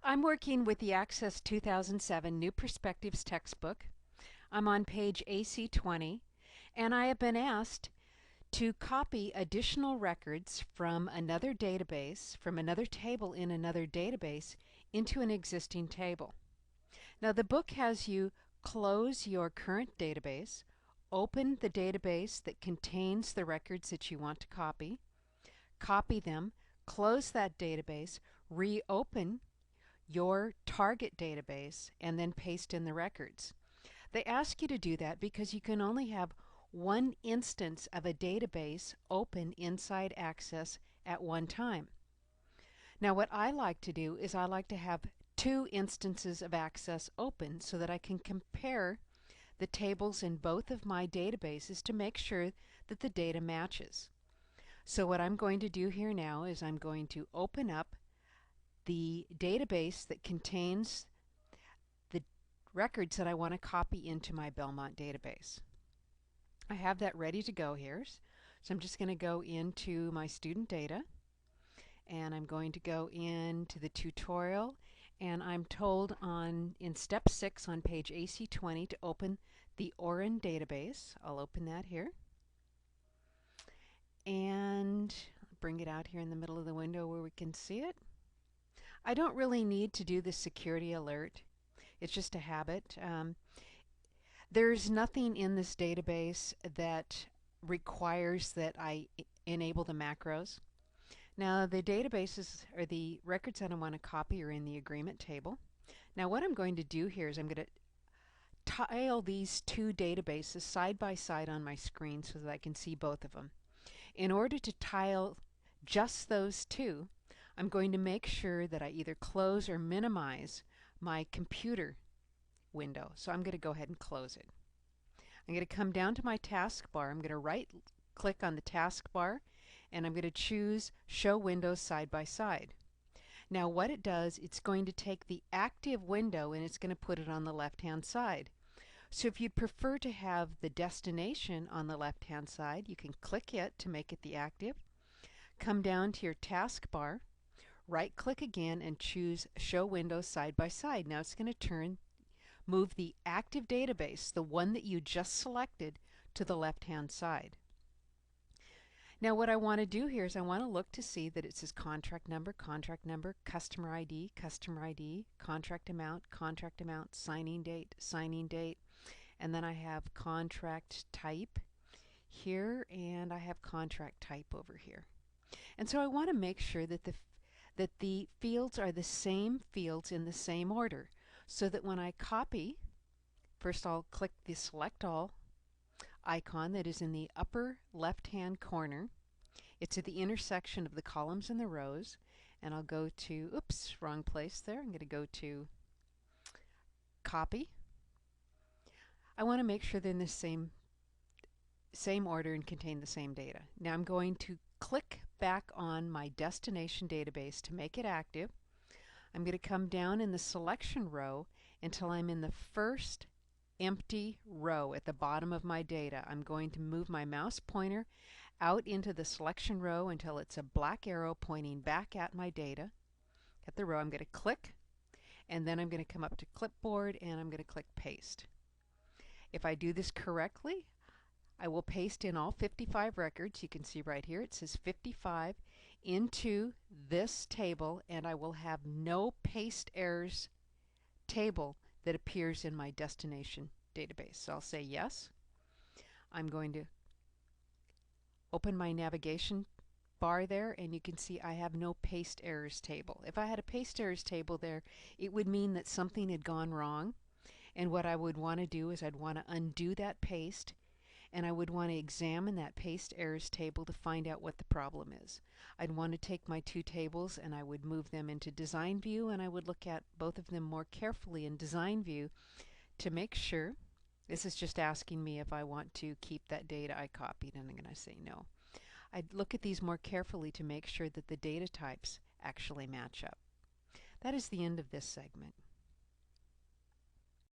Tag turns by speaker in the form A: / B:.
A: I'm working with the Access 2007 New Perspectives textbook. I'm on page AC20, and I have been asked to copy additional records from another database, from another table in another database, into an existing table. Now the book has you close your current database, open the database that contains the records that you want to copy them, close that database, reopen your target database, and then paste in the records. They ask you to do that because you can only have one instance of a database open inside Access at one time. Now what I like to do is I like to have two instances of Access open so that I can compare the tables in both of my databases to make sure that the data matches. So what I'm going to do here now is I'm going to open up the database that contains the records that I want to copy into my Belmont database. I have that ready to go here. So I'm just going to go into my student data, and I'm going to go into the tutorial, and I'm told in step 6 on page AC20 to open the ORAN database. I'll open that here and bring it out here in the middle of the window where we can see it. I don't really need to do the security alert. It's just a habit. There's nothing in this database that requires that I enable the macros. Now the databases or the records that I want to copy are in the agreement table. Now what I'm going to do here is I'm going to tile these two databases side by side on my screen so that I can see both of them. In order to tile just those two, I'm going to make sure that I either close or minimize my computer window. So I'm going to go ahead and close it. I'm going to come down to my taskbar. I'm going to right click on the taskbar, and I'm going to choose Show Windows Side by Side. Now what it does, it's going to take the active window and it's going to put it on the left hand side. So if you'd prefer to have the destination on the left hand side, you can click it to make it the active. Come down to your taskbar, right click again and choose Show Windows Side by Side. Now it's going to move the active database, the one that you just selected, to the left hand side. Now what I want to do here is I want to look to see that it says contract number, customer ID, contract amount, signing date, and then I have contract type here, and I have contract type over here. And so I want to make sure that the fields are the same fields in the same order, so that when I copy, first I'll click the Select All icon that is in the upper left-hand corner. It's at the intersection of the columns and the rows, and I'll go to, oops, wrong place there. I'm going to go to Copy. I want to make sure they're in the same order and contain the same data. Now I'm going to click back on my destination database to make it active. I'm going to come down in the selection row until I'm in the first empty row at the bottom of my data. I'm going to move my mouse pointer out into the selection row until it's a black arrow pointing back at my data. At the row, I'm going to click, and then I'm going to come up to Clipboard and I'm going to click Paste. If I do this correctly, I will paste in all 55 records. You can see right here it says 55 into this table, and I will have no paste errors table that appears in my destination database. So I'll say yes. I'm going to open my navigation bar there, and you can see I have no paste errors table. If I had a paste errors table there, it would mean that something had gone wrong, and what I would want to do is I'd want to undo that paste, and I would want to examine that paste errors table to find out what the problem is. I'd want to take my two tables and I would move them into Design View, and I would look at both of them more carefully in Design View to make sure. This is just asking me if I want to keep that data I copied, and I'm going to say no. I'd look at these more carefully to make sure that the data types actually match up. That is the end of this segment.